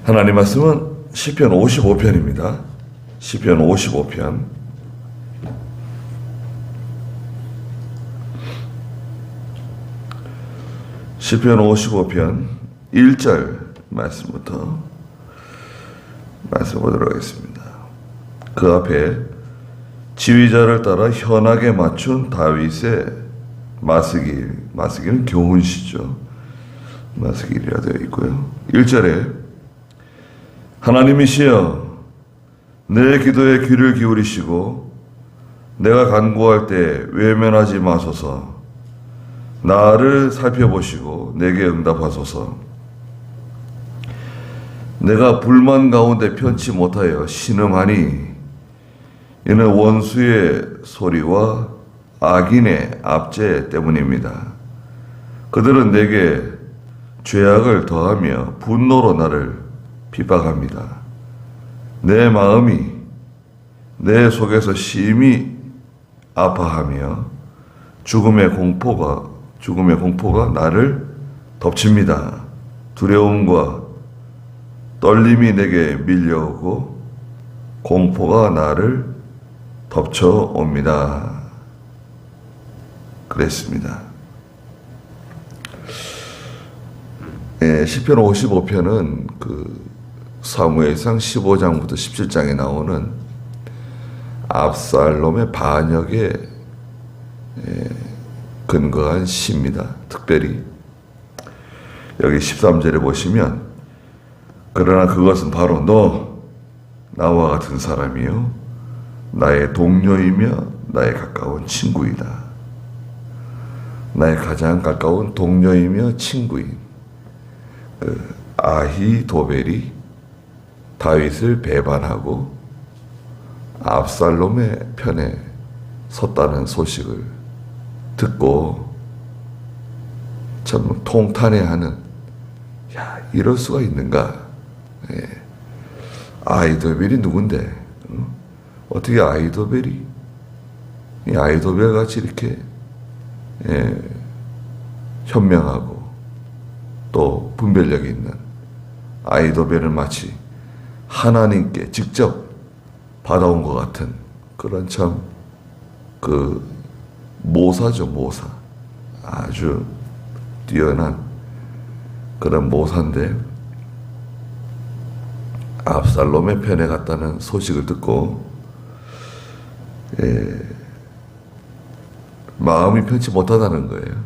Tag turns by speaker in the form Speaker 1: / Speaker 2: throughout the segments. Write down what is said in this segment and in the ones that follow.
Speaker 1: 하나님 말씀은 시편 55편입니다. 시편 55편. 시편 55편 1절 말씀부터 말씀 보도록 하겠습니다. 그 앞에 지휘자를 따라 현악에 맞춘 다윗의 마스길은 교훈시죠. 마스길이라 되어 있고요. 1절에 하나님이시여 내 기도에 귀를 기울이시고 내가 간구할 때 외면하지 마소서. 나를 살펴보시고 내게 응답하소서. 내가 불만 가운데 편치 못하여 신음하니 이는 원수의 소리와 악인의 압제 때문입니다. 그들은 내게 죄악을 더하며 분노로 나를 비박합니다. 내 마음이 내 속에서 심히 아파하며 죽음의 공포가 나를 덮칩니다. 두려움과 떨림이 내게 밀려오고 공포가 나를 덮쳐옵니다. 그랬습니다. 시편 55편은 사무엘상 15장부터 17장에 나오는 압살롬의 반역에 근거한 시입니다. 특별히 여기 13절에 보시면 그러나 그것은 바로 나와 같은 사람이요 나의 동료이며 나의 가까운 친구이다. 나의 가장 가까운 동료이며 친구인 아히도벨이 다윗을 배반하고 압살롬의 편에 섰다는 소식을 듣고 참 통탄해하는, 야, 이럴 수가 있는가? 아히도벨이 누군데? 어떻게 아히도벨이 아히도벨 같이 이렇게 현명하고 또 분별력이 있는 아히도벨을 마치 하나님께 직접 받아온 것 같은 그런 참 모사죠, 모사. 아주 뛰어난 그런 모사인데 압살롬의 편에 갔다는 소식을 듣고 마음이 편치 못하다는 거예요.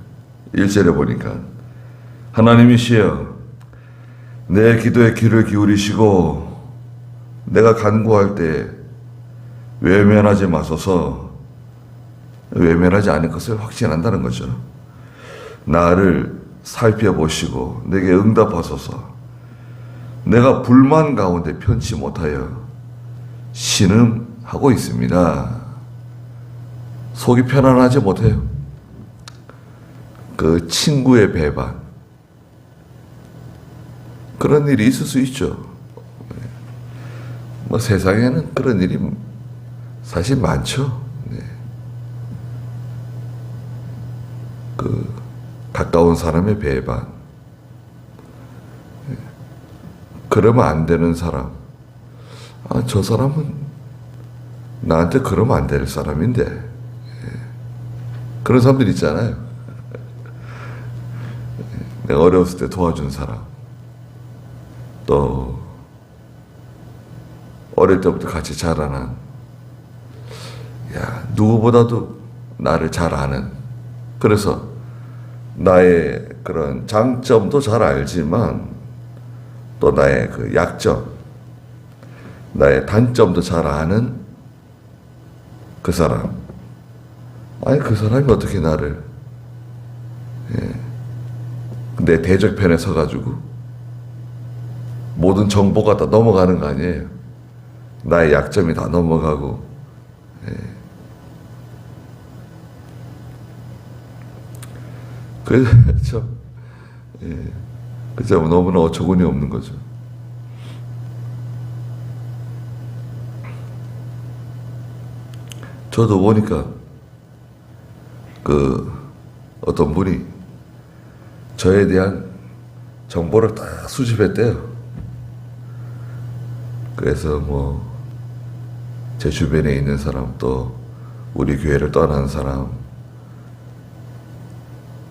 Speaker 1: 1절에 보니까 하나님이시여 내 기도에 귀를 기울이시고 내가 간구할 때 외면하지 마소서. 외면하지 않을 것을 확신한다는 거죠. 나를 살펴보시고 내게 응답하소서. 내가 불만 가운데 편치 못하여 신음하고 있습니다. 속이 편안하지 못해요. 그 친구의 배반, 그런 일이 있을 수 있죠. 세상에는 그런 일이 사실 많죠. 가까운 사람의 배반, 그러면 안 되는 사람, 저 사람은 나한테 그러면 안 될 사람인데, 그런 사람들 있잖아요. 내가 어려웠을 때 도와준 사람, 또 어릴 때부터 같이 자라난, 누구보다도 나를 잘 아는, 그래서 나의 그런 장점도 잘 알지만 또 나의 그 약점, 나의 단점도 잘 아는 그 사람. 그 사람이 어떻게 나를 내 대적편에 서가지고 모든 정보가 다 넘어가는 거 아니에요. 나의 약점이 다 넘어가고. 그래서 참 너무나 어처구니 없는 거죠. 저도 보니까 어떤 분이 저에 대한 정보를 다 수집했대요. 그래서 제 주변에 있는 사람, 또 우리 교회를 떠난 사람,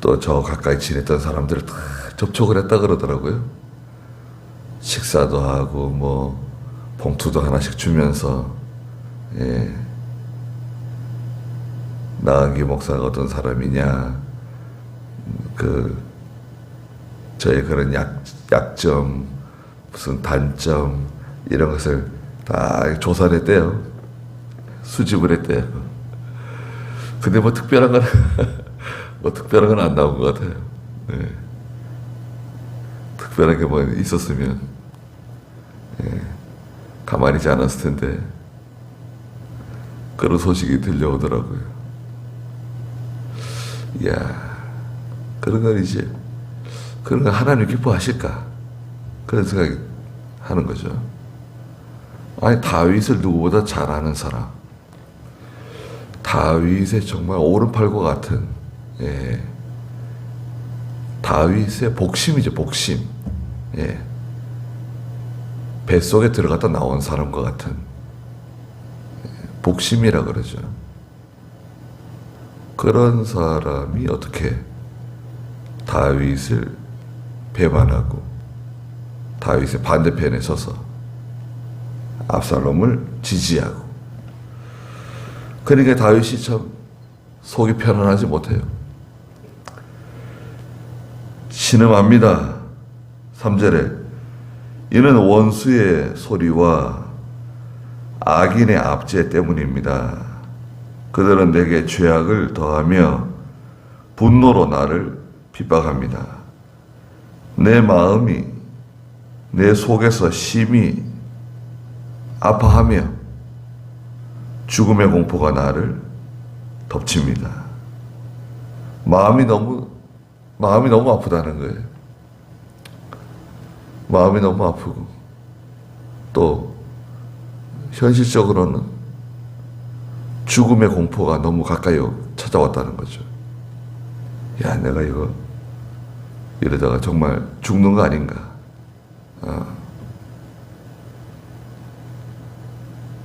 Speaker 1: 또 저 가까이 지냈던 사람들을 다 접촉을 했다 그러더라고요. 식사도 하고 봉투도 하나씩 주면서. 나은기 목사가 어떤 사람이냐, 저의 그런 약점, 무슨 단점, 이런 것을 다 조사를 했대요. 수집을 했대요. 근데 특별한 건, 특별한 건 안 나온 것 같아요. 특별한 게 있었으면, 가만히 있지 않았을 텐데, 그런 소식이 들려오더라고요. 이야, 그런 건 하나님 기뻐하실까? 그런 생각이 하는 거죠. 아니, 다윗을 누구보다 잘 아는 사람. 다윗의 정말 오른팔과 같은, 다윗의 복심이죠, 복심. 뱃속에 들어갔다 나온 사람과 같은, 복심이라 그러죠. 그런 사람이 어떻게 다윗을 배반하고 다윗의 반대편에 서서 압살롬을 지지하고. 그러니까 다윗이 참 속이 편안하지 못해요. 신음합니다. 3절에 이는 원수의 소리와 악인의 압제 때문입니다. 그들은 내게 죄악을 더하며 분노로 나를 핍박합니다. 내 마음이 내 속에서 심히 아파하며 죽음의 공포가 나를 덮칩니다. 마음이 너무 아프다는 거예요. 마음이 너무 아프고, 또 현실적으로는 죽음의 공포가 너무 가까이 찾아왔다는 거죠. 야, 내가 이러다가 정말 죽는 거 아닌가.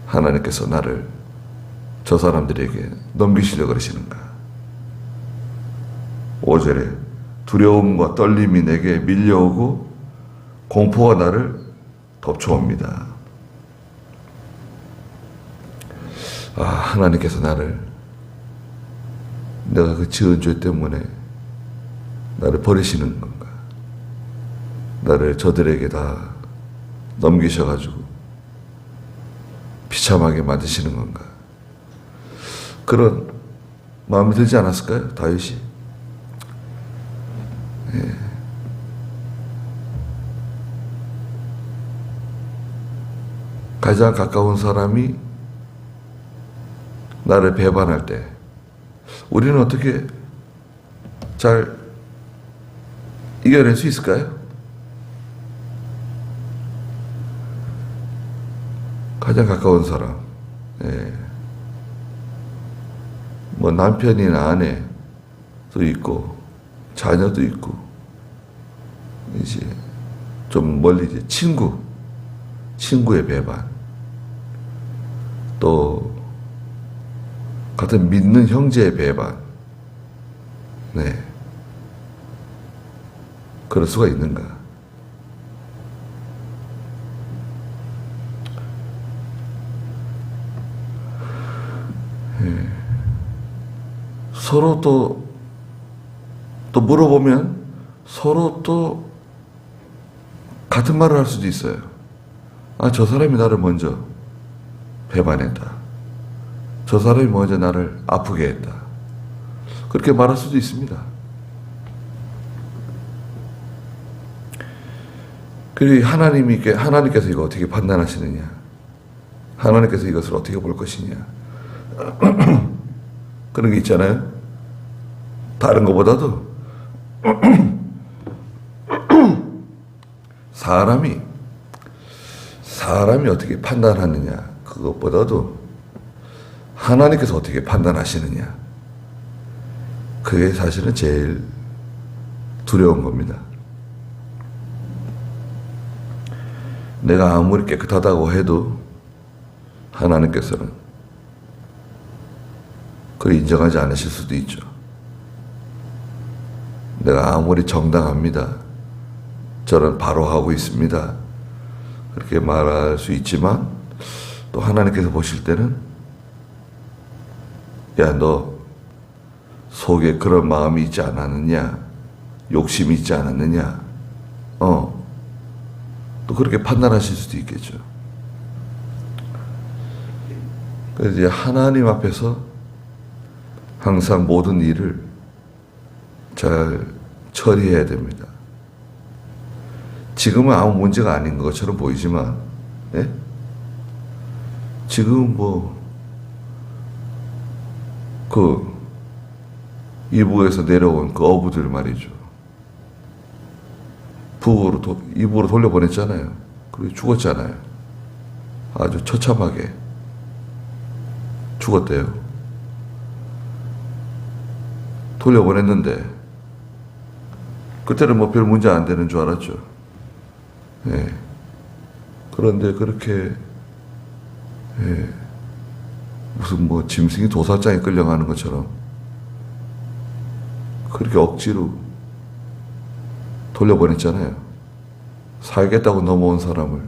Speaker 1: 하나님께서 나를 저 사람들에게 넘기시려고 그러시는가. 5절에 두려움과 떨림이 내게 밀려오고 공포가 나를 덮쳐옵니다. 하나님께서 내가 그 지은 죄 때문에 나를 버리시는 건가? 나를 저들에게 다 넘기셔가지고 비참하게 만드시는 건가? 그런 마음이 들지 않았을까요? 다윗이? 가장 가까운 사람이 나를 배반할 때 우리는 어떻게 잘 이겨낼 수 있을까요? 가장 가까운 사람, 남편이나 아내도 있고 자녀도 있고, 이제 좀 멀리 이제 친구의 배반, 또 같은 믿는 형제의 배반, 그럴 수가 있는가? 서로 또 물어보면 서로 또 같은 말을 할 수도 있어요. 저 사람이 나를 먼저 배반했다. 저 사람이 먼저 나를 아프게 했다. 그렇게 말할 수도 있습니다. 그리고 하나님께서 이거 어떻게 판단하시느냐? 하나님께서 이것을 어떻게 볼 것이냐? 그런 게 있잖아요. 다른 것보다도 사람이 어떻게 판단하느냐, 그것보다도 하나님께서 어떻게 판단하시느냐, 그게 사실은 제일 두려운 겁니다. 내가 아무리 깨끗하다고 해도 하나님께서는 그걸 인정하지 않으실 수도 있죠. 내가 아무리 정당합니다. 저는 바로 하고 있습니다. 그렇게 말할 수 있지만 또 하나님께서 보실 때는 야, 너 속에 그런 마음이 있지 않았느냐? 욕심이 있지 않았느냐? 또 그렇게 판단하실 수도 있겠죠. 그래서 이제 하나님 앞에서 항상 모든 일을 잘 처리해야 됩니다. 지금은 아무 문제가 아닌 것처럼 보이지만, 예? 지금 이북에서 내려온 그 어부들 말이죠. 이북으로 돌려보냈잖아요. 그리고 죽었잖아요. 아주 처참하게 죽었대요. 돌려보냈는데 그때는 별 문제 안 되는 줄 알았죠. 예. 그런데 그렇게 무슨 짐승이 도살장에 끌려가는 것처럼 그렇게 억지로 돌려보냈잖아요. 살겠다고 넘어온 사람을.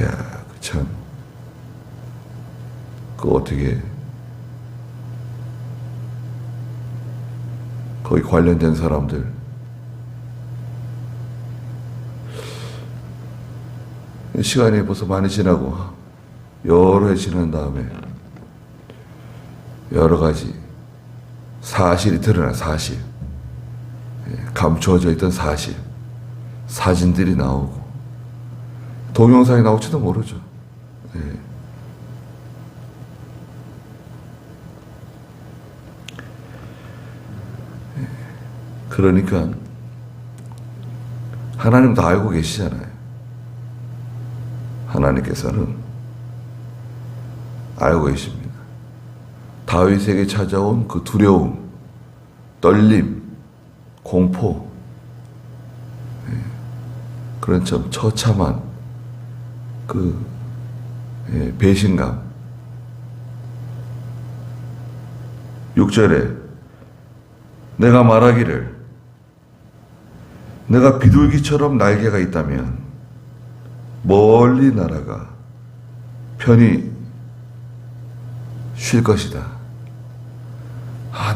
Speaker 1: 야, 참. 어떻게 거기 관련된 사람들 시간이 벌써 많이 지나고 여러 해 지난 다음에 여러 가지 사실이 드러난 사실, 감추어져 있던 사실, 사진들이 나오고 동영상이 나올지도 모르죠. 그러니까 하나님 다 알고 계시잖아요. 하나님께서는 알고 계십니다. 다윗에게 찾아온 그 두려움, 떨림, 공포, 그런 좀 처참한 그 배신감. 6절에 내가 말하기를 내가 비둘기처럼 날개가 있다면 멀리 날아가 편히 쉴 것이다.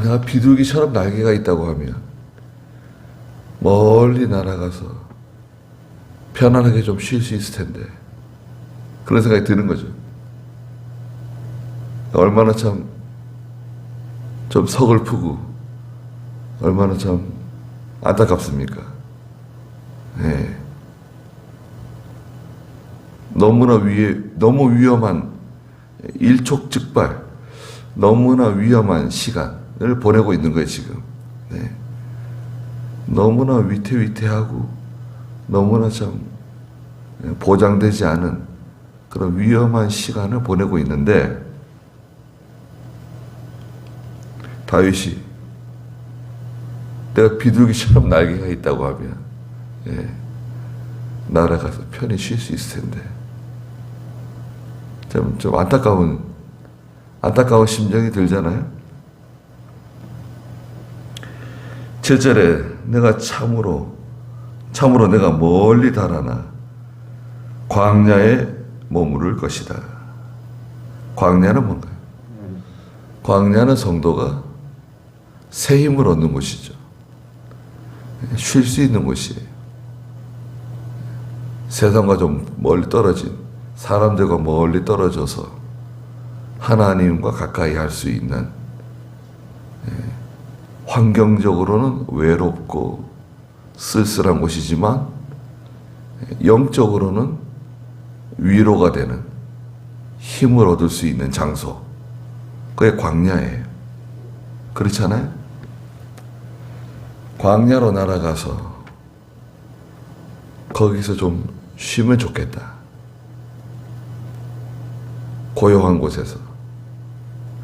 Speaker 1: 내가 비둘기처럼 날개가 있다고 하면 멀리 날아가서 편안하게 좀 쉴 수 있을 텐데, 그런 생각이 드는 거죠. 얼마나 참 좀 서글프고 얼마나 참 안타깝습니까? 네. 너무 위험한 일촉즉발, 너무나 위험한 시간을 보내고 있는 거예요, 지금. 네. 너무나 위태위태하고 너무나 참 보장되지 않은 그런 위험한 시간을 보내고 있는데, 다윗이 내가 비둘기처럼 날개가 있다고 하면 날아가서 편히 쉴 수 있을 텐데, 좀 안타까운 심정이 들잖아요. 7절에 내가 참으로 내가 멀리 달아나 광야에 머무를 것이다. 광야는 뭔가요? 광야는 성도가 새 힘을 얻는 곳이죠. 쉴 수 있는 곳이에요. 세상과 좀 멀리 떨어진, 사람들과 멀리 떨어져서 하나님과 가까이 할 수 있는, 환경적으로는 외롭고 쓸쓸한 곳이지만 영적으로는 위로가 되는, 힘을 얻을 수 있는 장소, 그게 광야예요. 그렇잖아요? 광야로 날아가서 거기서 좀 쉬면 좋겠다. 고요한 곳에서,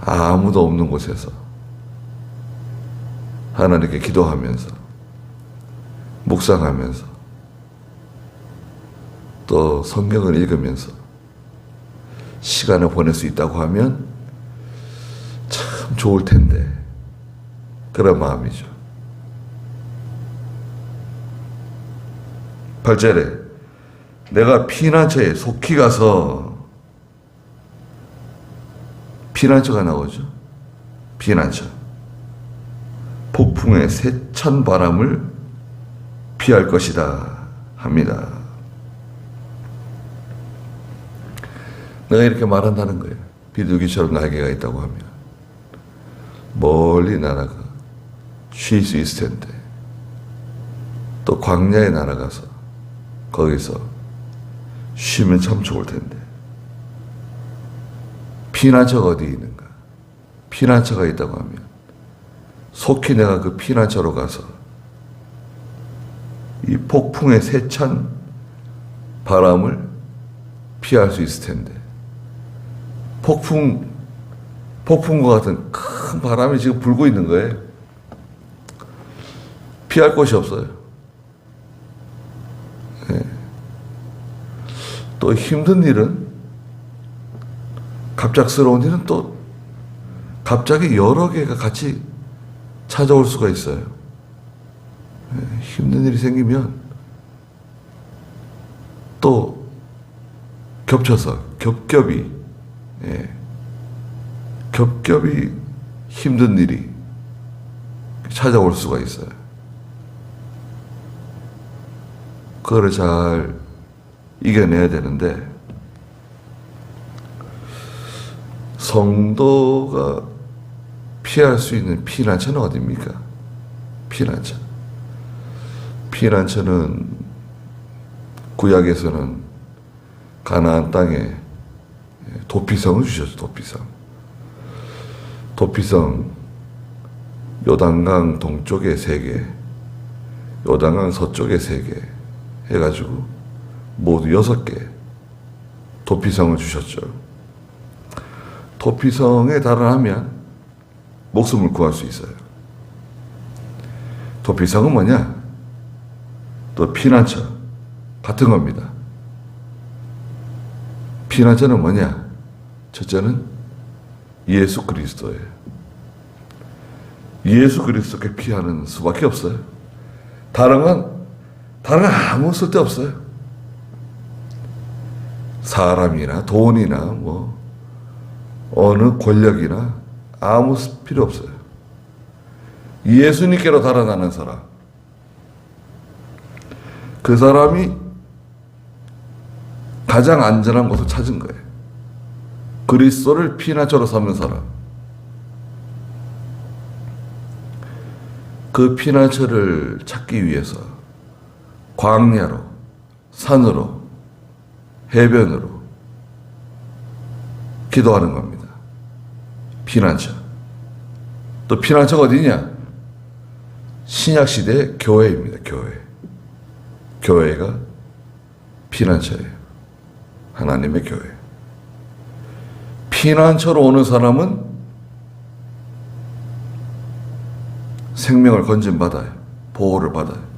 Speaker 1: 아무도 없는 곳에서 하나님께 기도하면서, 묵상하면서 또 성경을 읽으면서 시간을 보낼 수 있다고 하면 참 좋을 텐데, 그런 마음이죠. 8절에 내가 피난처에 속히 가서, 피난처가 나오죠. 피난처. 폭풍의 세찬 바람을 피할 것이다 합니다. 내가 이렇게 말한다는 거예요. 비둘기처럼 날개가 있다고 하면 멀리 날아가 쉴 수 있을 텐데, 또 광야에 날아가서 거기서 쉬면 참 좋을 텐데, 피난처가 어디 있는가? 피난처가 있다고 하면 속히 내가 그 피난처로 가서 이 폭풍의 세찬 바람을 피할 수 있을 텐데, 폭풍과 같은 큰 바람이 지금 불고 있는 거예요. 피할 곳이 없어요. 네. 또 힘든 일은, 갑작스러운 일은 또 갑자기 여러 개가 같이 찾아올 수가 있어요. 네. 힘든 일이 생기면 또 겹쳐서 겹겹이, 예, 겹겹이 힘든 일이 찾아올 수가 있어요. 그거를 잘 이겨내야 되는데, 성도가 피할 수 있는 피난처는 어디입니까? 피난처. 피난처는 구약에서는 가나안 땅에 도피성을 주셨죠. 도피성. 도피성, 요단강 동쪽에 3개, 요단강 서쪽에 3개 해가지고 모두 6개 도피성을 주셨죠. 도피성에 달아나면 목숨을 구할 수 있어요. 도피성은 뭐냐? 또 피난처 같은 겁니다. 피난처는 뭐냐? 첫째는 예수 그리스도예요. 예수 그리스도께 피하는 수밖에 없어요. 다른 건 아무 쓸데없어요. 사람이나 돈이나 뭐 어느 권력이나 아무 필요 없어요. 예수님께로 달아나는 사람, 그 사람이 가장 안전한 곳을 찾은 거예요. 그리스도를 피난처로 삼는 사람, 그 피난처를 찾기 위해서 광야로, 산으로, 해변으로 기도하는 겁니다. 피난처. 또 피난처가 어디냐? 신약시대 교회입니다. 교회. 교회가 피난처예요. 하나님의 교회. 피난처로 오는 사람은 생명을 건진받아요. 보호를 받아요.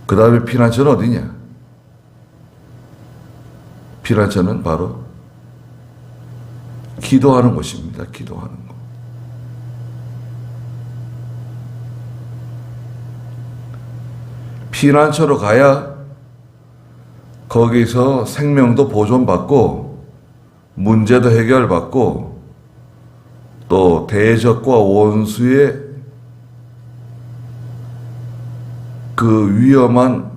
Speaker 1: 그 다음에 피난처는 어디냐? 피난처는 바로 기도하는 곳입니다. 기도하는 곳. 피난처로 가야 거기서 생명도 보존받고 문제도 해결받고 또 대적과 원수의 그 위험한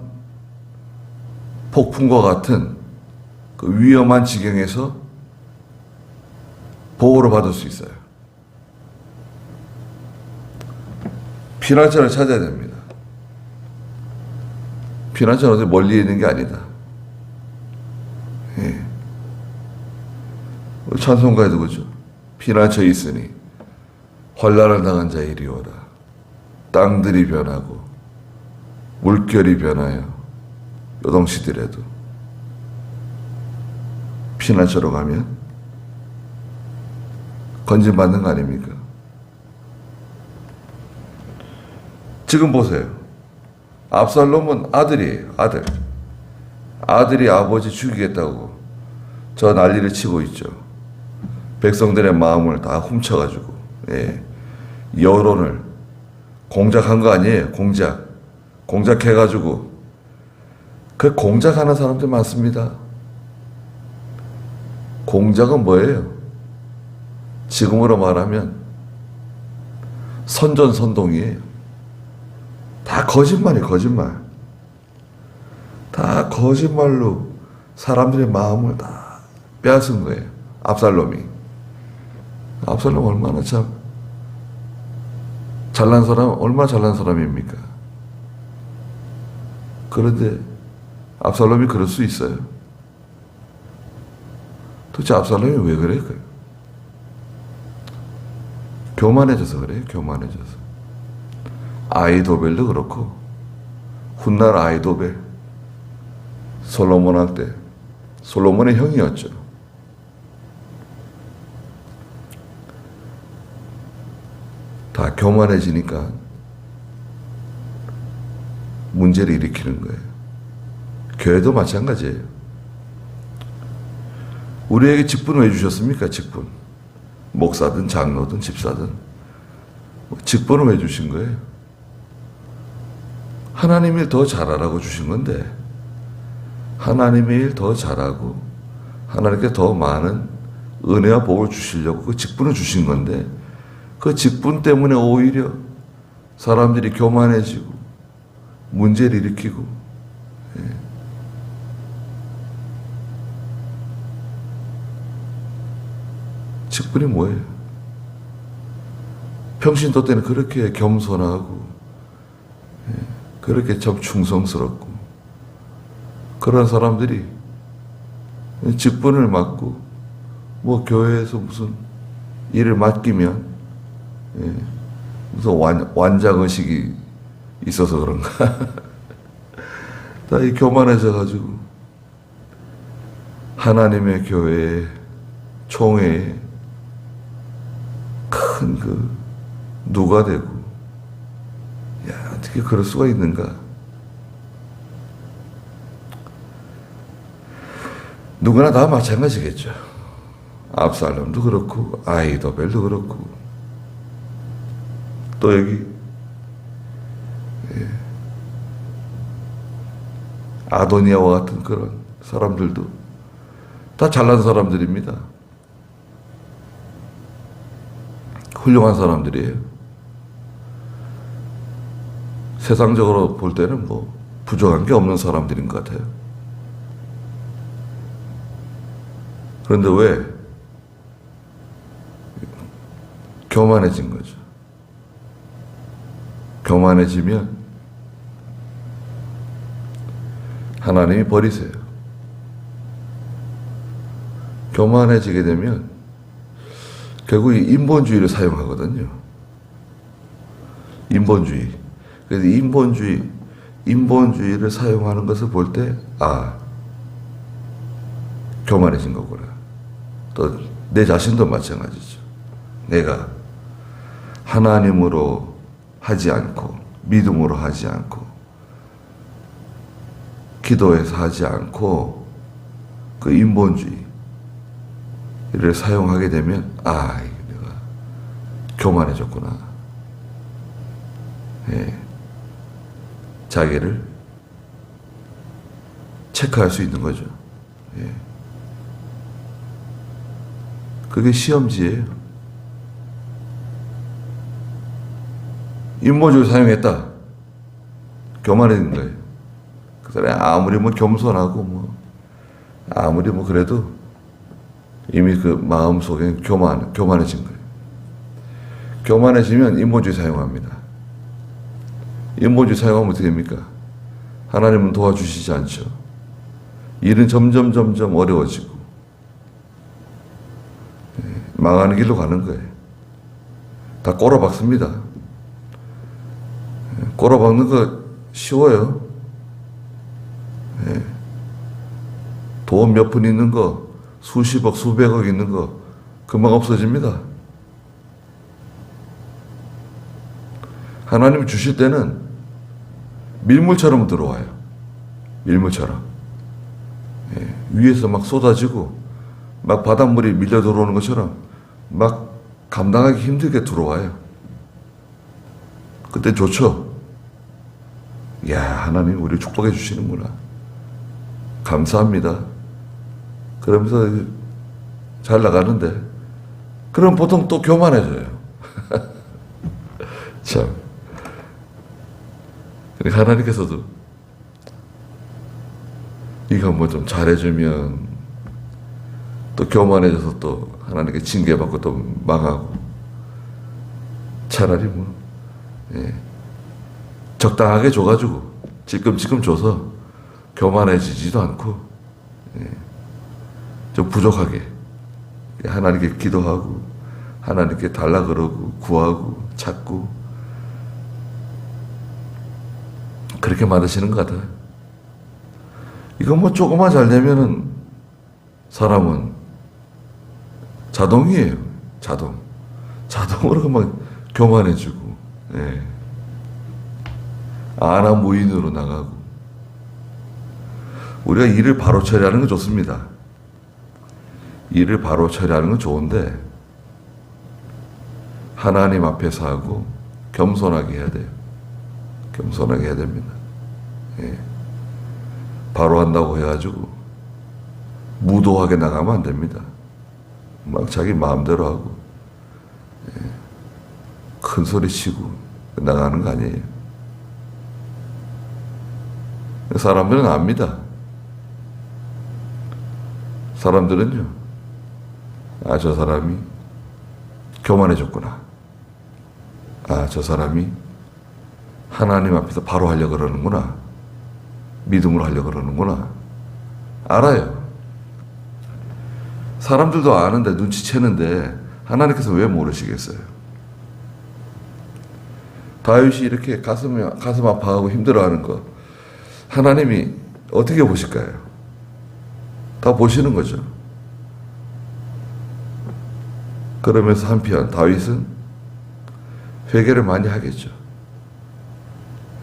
Speaker 1: 폭풍과 같은 그 위험한 지경에서 보호를 받을 수 있어요. 피난처를 찾아야 됩니다. 피난처는 어디 멀리 있는 게 아니다. 예. 찬송가에도 그죠. 피난처에 있으니 환난을 당한 자 이리 오라. 땅들이 변하고 물결이 변하여 요동치더라도 피난처로 가면 건진받는 거 아닙니까? 지금 보세요. 압살롬은 아들이에요. 아들. 아들이 아버지 죽이겠다고 저 난리를 치고 있죠. 백성들의 마음을 다 훔쳐가지고, 예. 여론을 공작한 거 아니에요. 공작해가지고 그 공작하는 사람들 많습니다. 공작은 뭐예요? 지금으로 말하면 선전선동이에요. 다 거짓말이에요. 거짓말. 다 거짓말로 사람들의 마음을 다 빼앗은 거예요. 압살롬이. 압살롬 얼마나 참 잘난 사람, 얼마나 잘난 사람입니까? 그런데 압살롬이 그럴 수 있어요. 도대체 압살롬이 왜 그래요? 교만해져서 그래요. 교만해져서. 아이도벨도 그렇고, 훗날 아이도벨, 솔로몬 왕 때, 솔로몬의 형이었죠. 다 교만해지니까 문제를 일으키는 거예요. 교회도 마찬가지예요. 우리에게 직분 왜 주셨습니까? 직분. 목사든 장로든 집사든 직분을 왜 주신 거예요? 하나님 일 더 잘하라고 주신 건데, 하나님의 일 더 잘하고 하나님께 더 많은 은혜와 복을 주시려고 그 직분을 주신 건데, 그 직분 때문에 오히려 사람들이 교만해지고 문제를 일으키고, 예. 직분이 뭐예요? 평신도 때는 그렇게 겸손하고, 예. 그렇게 참 충성스럽고, 그런 사람들이 직분을 맡고 뭐 교회에서 무슨 일을 맡기면, 예, 무슨 완장의식이 있어서 그런가. 다 이 교만해져가지고 하나님의 교회에, 총회에 큰 그 누가 되고, 야, 어떻게 그럴 수가 있는가. 누구나 다 마찬가지겠죠. 압살롬도 그렇고 아이도벨도 그렇고, 또 여기, 예, 아도니아와 같은 그런 사람들도 다 잘난 사람들입니다. 훌륭한 사람들이에요. 세상적으로 볼 때는 뭐 부족한 게 없는 사람들인 것 같아요. 그런데 왜 교만해진 거죠? 교만해지면 하나님이 버리세요. 교만해지게 되면 결국 이 인본주의를 사용하거든요. 인본주의. 그래서 인본주의를 사용하는 것을 볼 때, 아, 교만해진 거구나. 또 내 자신도 마찬가지죠. 내가 하나님으로 하지 않고, 믿음으로 하지 않고, 기도해서 하지 않고, 그 인본주의를 사용하게 되면, 아, 내가 교만해졌구나. 예. 자기를 체크할 수 있는 거죠. 예. 그게 시험지예요. 인본주의를 사용했다. 교만해진 거예요. 그 사람이 아무리 뭐 겸손하고 뭐 아무리 뭐 그래도 이미 그 마음 속에 교만해진 거예요. 교만해지면 인본주의 사용합니다. 인본주의 사용하면 어떻게 됩니까? 하나님은 도와주시지 않죠. 일은 점점 어려워지고, 망하는 길로 가는 거예요. 다 꼬라박습니다. 꼬라박는 거 쉬워요. 돈 몇 푼 있는 거, 수십억, 수백억 있는 거 금방 없어집니다. 하나님이 주실 때는 밀물처럼 들어와요. 밀물처럼. 예, 위에서 막 쏟아지고 막 바닷물이 밀려 들어오는 것처럼 막 감당하기 힘들게 들어와요. 그때 좋죠. 야, 하나님 우리 축복해 주시는구나. 감사합니다. 그러면서 잘 나가는데, 그럼 보통 또 교만해져요. 참. 하나님께서도 이거 뭐 좀 잘해주면 또 교만해져서 또 하나님께 징계받고 또 망하고, 차라리 뭐, 예, 적당하게 줘가지고 지금 줘서 교만해지지도 않고, 예, 좀 부족하게 하나님께 기도하고 하나님께 달라 그러고 구하고 찾고 그렇게 만드시는 것 같아요. 이거 뭐 조금만 잘 되면은 사람은 자동이에요. 자동으로 막 교만해지고, 예, 아나무인으로 나가고. 우리가 일을 바로 처리하는 건 좋습니다. 일을 바로 처리하는 건 좋은데 하나님 앞에서 하고 겸손하게 해야 돼요. 겸손하게 해야 됩니다. 예. 바로 한다고 해가지고 무도하게 나가면 안 됩니다. 막 자기 마음대로 하고, 예, 큰 소리 치고 나가는 거 아니에요. 사람들은 압니다. 사람들은요, 아, 저 사람이 교만해졌구나. 아, 저 사람이 하나님 앞에서 바로 하려고 그러는구나. 믿음으로 하려고 그러는구나. 알아요. 사람들도 아는데, 눈치채는데 하나님께서 왜 모르시겠어요? 다윗이 이렇게 가슴 아파하고 힘들어하는 거 하나님이 어떻게 보실까요? 다 보시는 거죠. 그러면서 한편 다윗은 회개를 많이 하겠죠.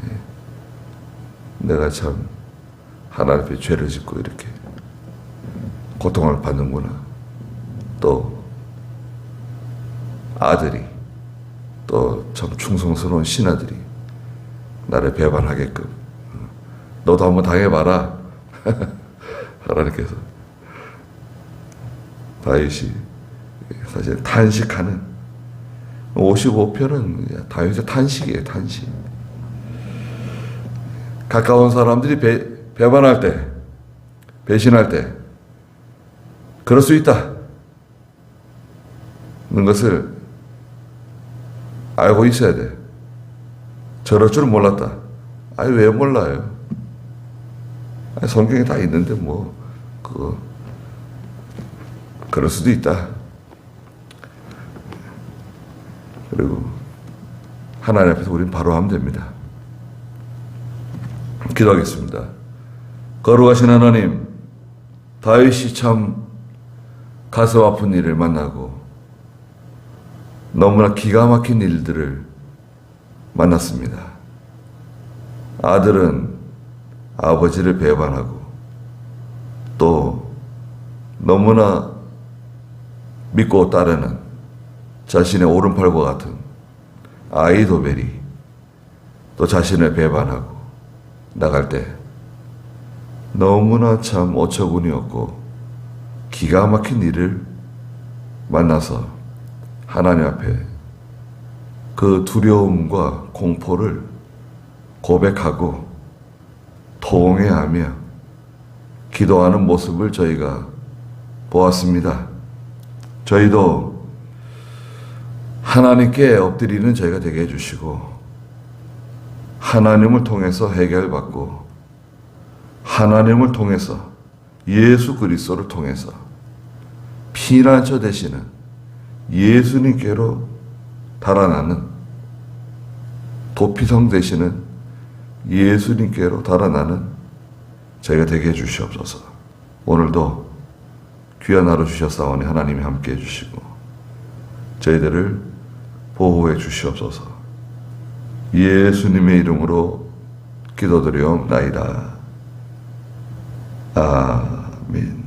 Speaker 1: 예. 내가 참 하나님 앞에 죄를 짓고 이렇게 고통을 받는구나. 또 아들이, 또 참 충성스러운 신하들이 나를 배반하게끔 너도 한번 당해봐라. 하나님께서 다윗이 사실 탄식하는 55편은 다윗의 탄식이에요. 탄식. 가까운 사람들이 배반할 때, 배신할 때 그럴 수 있다 는 것을 알고 있어야 돼. 저럴 줄 몰랐다. 아니, 왜 몰라요? 아니, 성경에 다 있는데 뭐 그럴 수도 있다. 그리고 하나님 앞에서 우리는 바로 하면 됩니다. 기도하겠습니다. 거룩하신 하나님, 다윗이 참 가슴 아픈 일을 만나고 너무나 기가 막힌 일들을 만났습니다. 아들은 아버지를 배반하고 또 너무나 믿고 따르는 자신의 오른팔과 같은 아이도벨이 또 자신을 배반하고 나갈 때 너무나 참 어처구니 없고 기가 막힌 일을 만나서 하나님 앞에 그 두려움과 공포를 고백하고 통회하며 기도하는 모습을 저희가 보았습니다. 저희도 하나님께 엎드리는 저희가 되게 해주시고 하나님을 통해서 해결받고 하나님을 통해서 예수 그리스도를 통해서 피난처 되시는 예수님께로 달아나는 도피성 되시는 예수님께로 달아나는 저희가 되게 해주시옵소서. 오늘도 귀한 하루 주셨사오니 하나님이 함께 해주시고 저희들을 보호해 주시옵소서. 예수님의 이름으로 기도드리옵나이다. 아멘.